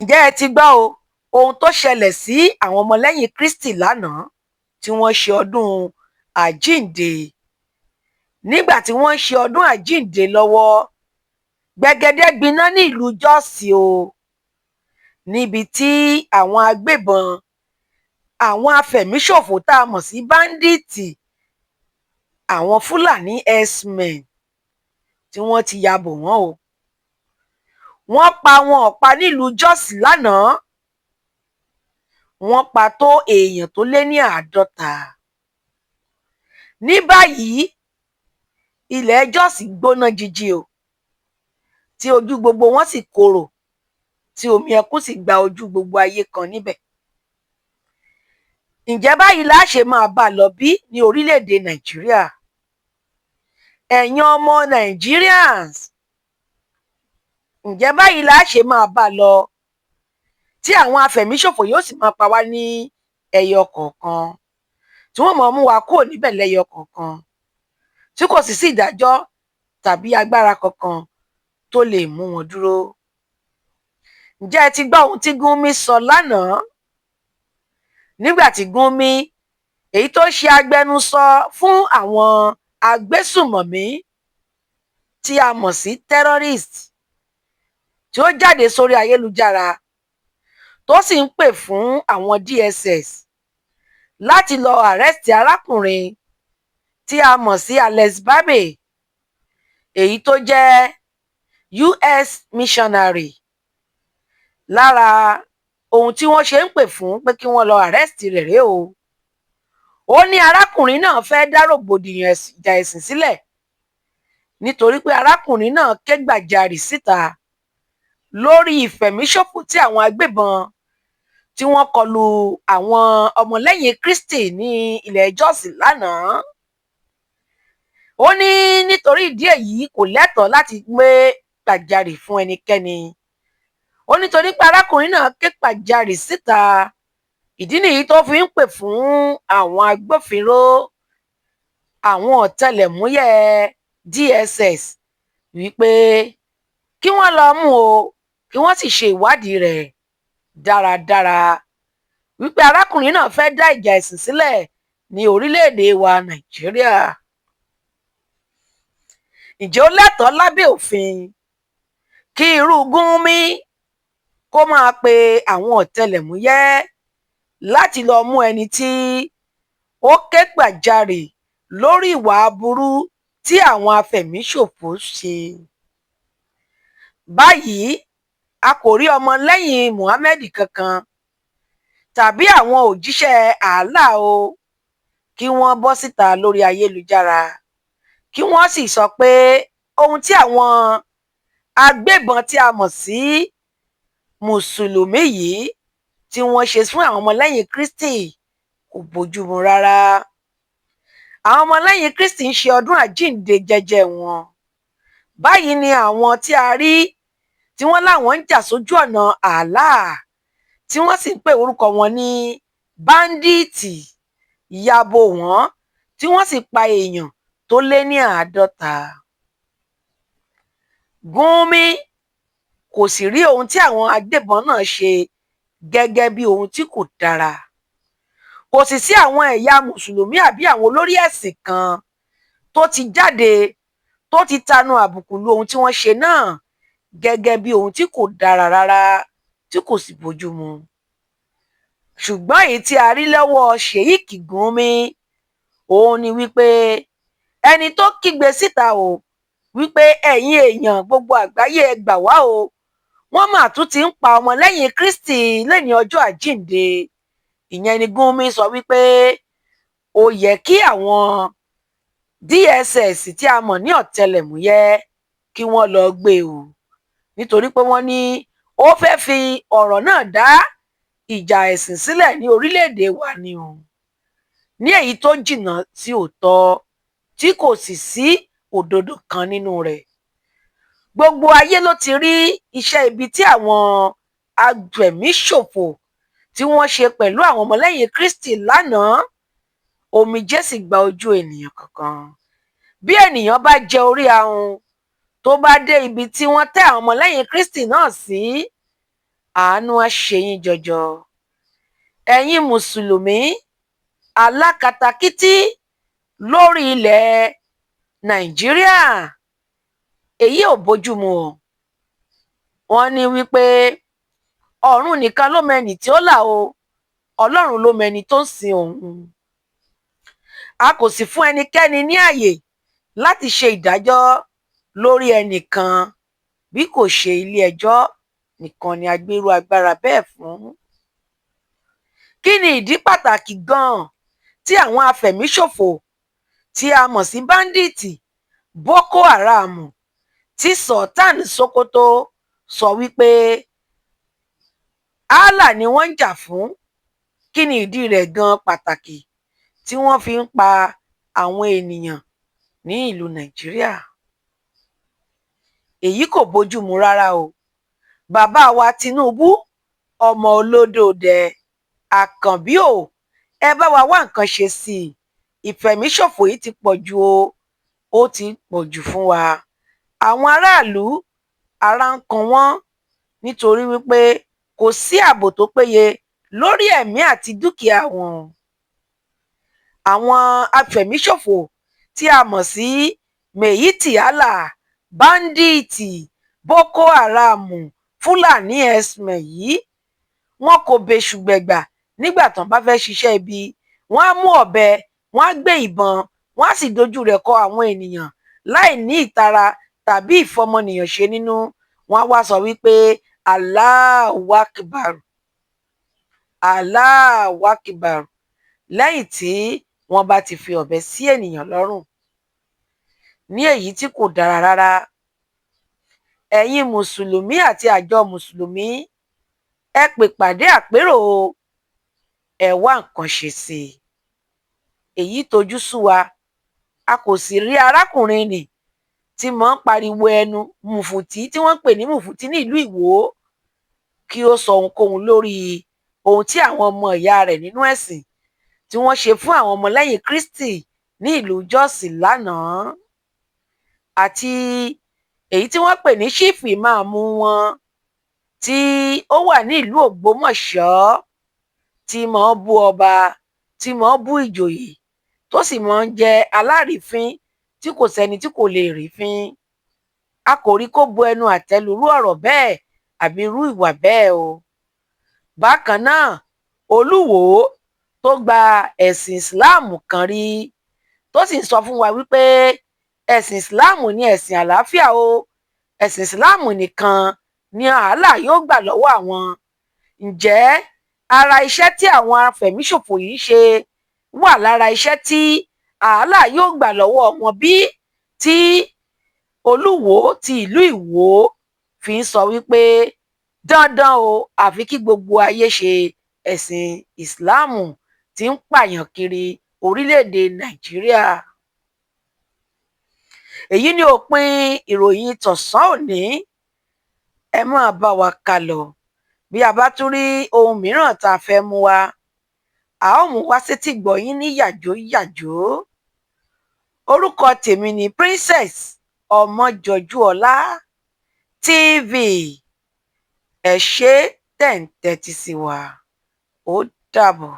Ǹjẹ́ ẹ ti gbọ́ o ohun tó ṣẹlẹ̀ sí àwọn ọmọlẹ́yìn Kristi lánàá tí wọ́n ṣe ọdún àjíǹde? Nígbà tí wọ́n ń ṣe ọdún àjíǹde lọ́wọ́, gbẹgẹdẹ gbiná ní ìlú Jọ́ọ̀sì o, níbi tí àwọn agbébọn, àwọn afẹ̀míṣòfò tá a mọ̀ sí báńdíìtì, àwọn Fúlàní herdsmen tí wọ́n ti ya bò wọ́n o. Wọ́n pa wọn ọ̀pá nílùú Jọ́ọ̀sì lánàá. Wọ́n pa tó èèyàn tó lé ní 50. Ní báyìí, ilẹ̀ Jọ́ọ̀sì gbóná jiji o, tí ojú gbogbo wọn sì korò, tí omi ẹkún sì gba ojú gbogbo ayé kan níbẹ̀. Ǹjẹ́ báyìí la ṣe máa bá a lọ bí ní orílẹ̀-èdè Nàìjíríà? Ẹ̀yin ọmọ Nigerians, ǹjẹ́ báyìí la ṣe máa bá a lọ tí àwọn afẹ̀míṣòfò yóò sì máa pa wá ní ẹyọ kọ̀ọ̀kan, tí wọ́n máa mú wa kúrò níbẹ̀ lẹ́yọ kọ̀ọ̀kan, tí kò sì sí ìdájọ́ tàbí agbára kankan tó lè mú wọn dúró? Ǹjẹ́ ẹ ti gbọ́ ohun tí Gumi sọ lánàá? Nígbà tí Gumi, èyí tó ṣe agbẹnusọ fún àwọn agbésùmọ̀mí tí a mọ̀ sí terrorist, tí ó jáde sórí ayélujára tó sì ń pè fún àwọn DSS láti lọ arrest arákùnrin tí a mọ̀ sí Alex Babe, èyí tó jẹ́ US missionary. Lára ohun tí wọ́n ṣe ń pè fún pé kí wọ́n lọ arrest rẹ̀ rèé o. Ó ní arákùnrin náà fẹ́ dá rògbòdìyàn ìjà ẹ̀sìn sílẹ̀, nítorí pé arákùnrin náà ké gbàjarì síta lórí ìfẹ̀míṣòfò tí àwọn agbébọn tí wọ́n kọlu àwọn ọmọlẹ́yìn Kristi ní ilẹ̀ Jọ́ọ̀sì lánàá. Ó ní nítorí ìdí èyí kò lẹ́tọ̀ọ́ láti gbé gbàjarì fún ẹnikẹ́ni. Ó nítorí pé arákùnrin náà ké gbàjarì síta, ìdí nìyí tó fi ń pè fún àwọn agbófinró, àwọn ọ̀tẹlẹ̀múyẹ́ DSS wípé kí wọ́n lọ mú o, kí wọ́n sì ṣe ìwádìí rẹ̀ dáradára, wípé arákùnrin náà fẹ́ dá ìjà ẹ̀sìn sílẹ̀ ní orílẹ̀-èdè wa Nàìjíríà. Ǹjẹ́ ó lẹ́tọ̀ọ́ lábẹ́ òfin kí irú Gumi kó máa pe àwọn ọ̀tẹlẹ̀múyẹ́ láti lọ mú ẹni tí ó ké gbàjarì lórí ìwà aburú tí àwọn afẹ̀míṣòfò ṣe? Báyìí, a kò rí ọmọlẹ́yìn Muhammed kankan tàbí àwọn òjíṣẹ́ Allah o kí wọ́n bọ́ síta lórí ayélujára kí wọ́n sì sọ pé ohun tí àwọn agbébọn tí a mọ̀ sí mùsùlùmí yìí tí wọ́n ṣe fún àwọn ọmọlẹ́yìn Kristi kò bójúmu rárá. Àwọn ọmọlẹ́yìn Kristi ń ṣe ọdún àjíǹde jẹ́jẹ́ wọn. Báyìí ni àwọn tí a rí tí wọ́n láwọn ń jà sójú ọ̀nà Allah, tí wọ́n sì ń pè orúkọ wọn ní báńdíìtì, ya bò wọ́n, tí wọ́n sì pa èèyàn tó lé ní 50. Gumi kò sì rí ohun tí àwọn agbébọn náà ṣe gẹ́gẹ́ bí ohun tí kò dára. Kò sì sí àwọn ẹ̀yà mùsùlùmí àbí àwọn olórí ẹ̀sìn kan tó ti jáde tó ti tanu àbùkù lu ohun tí wọ́n ṣe náà gẹ́gẹ́ bí ohun tí kò dára rárá, tí kò sì bójúmu. Ṣùgbọ́n èyí tí a rí lọ́wọ́ Sheikh Gumi, òun ni wípé ẹni tó kígbe síta o wípé ẹ̀yin èèyàn gbogbo àgbáyé ẹ gbà wá o, wọ́n mà tún ti ń pa ọmọlẹ́yìn Kristi lẹ́ni ọjọ́ àjíǹde. Ìyẹn ni Gumi sọ wípé ó yẹ kí àwọn DSS tí a mọ̀ ní ọ̀tẹlẹ̀múyẹ́ kí wọ́n lọ gbé o, nítorí pé wọ́n ní ó fẹ́ fi ọ̀rọ̀ náà dá ìjà ẹ̀sìn sílẹ̀ ní orílẹ̀-èdè wa ni o, ní èyí tó jìnnà sí òótọ́ tí kò sì sí òdodo kan nínú rẹ̀. Gbogbo ayé ló ti rí iṣẹ́ ibi tí àwọn afẹ̀míṣòfò tí wọ́n ṣe pẹ̀lú àwọn ọmọlẹ́yìn Kristi lánàá. Omijé sì gba ojú ènìyàn kankan. Bí ènìyàn bá jẹ orí ahun tó bá dé ibi tí wọ́n tẹ́ àwọn ọmọlẹ́yìn Kristi náà sí, àánú á ṣe yín jọjọ. Ẹ̀yin mùsùlùmí alákatakítí lórí ilẹ̀ Nàìjíríà, èyí ò bójúmu o. Wọ́n ní wípé ọ̀run nìkan ló mẹni tí ó là o, Ọlọ́run ló mẹni tó ń sin òun. A kò sì fún ẹnikẹ́ni ní àyè láti ṣe ìdájọ́ lórí ẹnìkan bí kò ṣe ilé-ẹjọ́ nìkan ni a gbérú agbára bẹ́ẹ̀ fún. Kí ni ìdí pàtàkì gan-an tí àwọn afẹ̀míṣòfò tí a mọ̀ sí báńdíìtì Boko Haram tí Sultan Sokoto sọ wípé Allah ni wọ́n ń jà fún? Kí ni ìdí rẹ̀ gan pàtàkì tí wọ́n fi ń pa àwọn ènìyàn ní ìlú Nàìjíríà? Èyí kò bójúmu rárá o. Bàbá wa Tinubu, ọmọ olódòdẹ, Àkànbí o, ẹ bá wa wá nǹkan ṣe sí i. Ìfẹ̀míṣòfò yìí ti pọ̀ jù o, ó ti pọ̀ jù fún wa. Àwọn aráàlú ara ń kan wọ́n nítorí wípé kò sí ààbò tó péye lórí ẹ̀mí àti dúkìá wọn. Àwọn afẹ̀míṣòfò tí a mọ̀ sí Mèyítì Allah, báńdíìtì, Boko Haram, Fúlàní herdsmen yìí, wọn kò bẹ̀ṣù gbẹ̀gbà nígbà tán bá fẹ́ ṣiṣẹ́ ibi. Wọ́n á mú ọ̀bẹ, wọ́n á gbé ìbọn, wọ́n á sì dojú rẹ̀ kọ àwọn ènìyàn láì ní ìtara tàbí ìfọmọnìyàn ṣe nínú. Wọ́n á wá sọ wípé Allahu Akbar, Allahu Akbar, lẹ́yìn tí wọ́n bá ti fi ọ̀bẹ sí ènìyàn lọ́rùn, ní èyí tí kò dára rárá. Ẹ̀yin mùsùlùmí àti àjọ mùsùlùmí, ẹ pè pàdé àpérò o, ẹ wá nǹkan ṣe sí i. Èyí tojú sú wa. A kò sì rí arákùnrin nì tí mò ń pariwo ẹnu mùfùtí tí wọ́n ń pè ní mùfùtí ní ìlú Ìwó kí ó sọ ohunkóhun lórí ohun tí àwọn ọmọ ìyá rẹ̀ nínú ẹ̀sìn tí wọ́n ṣe fún àwọn ọmọlẹ́yìn Kristi ní ìlú Jos lánàá, àti èyí tí wọ́n pè ní ṣífù ìmáàmù wọn tí ó wà ní ìlú Ògbómọ̀ṣọ́, tí mò ń bú ọba, tí mò ń bú ìjòyè, tó sì mò ń jẹ alárìífín tí kò sẹ́ni tí kò lè rí fín. A kò rí kó bu ẹnu àtẹ́ lu irú ọ̀rọ̀ bẹ́ẹ̀ àbí irú ìwà bẹ́ẹ̀ o. Bákan náà, Olúwo tó gba ẹ̀sìn Ìsìláàmù kan rí, tó sì ń sọ fún wa wípé ẹ̀sìn Ìsìláàmù ni ẹ̀sìn àlàáfíà o, ẹ̀sìn Ìsìláàmù nìkan ni Allah yóò gbà lọ́wọ́ àwọn. Ǹjẹ́ ara iṣẹ́ tí àwọn afẹ̀míṣòfò yìí ṣe wà lára iṣẹ́ tí Allah yóò gbà lọ́wọ́ wọn bí? Tí Olúwo ti ìlú Ìwó fi ń sọ wípé dandan o, àfi kí gbogbo ayé ṣe ẹ̀sìn Ìsìláàmù tí ń pààyàn kiri orílẹ̀-èdè Nàìjíríà. Èyí ni òpin ìròyìn tọ̀sán òní. Ẹ máa bá wa kálọ. Bí a bá tún rí ohun mìíràn tá a fẹ́ mú wá, a ó mú wá sétígbọ̀ọ́ yín ní yàjóyàjó. Orúkọ tèmi ni Princess Ọmọjọ́júọlá TV. Ẹ ṣé tẹ̀ ń tẹ́tí sí wa. Ó dàbọ̀.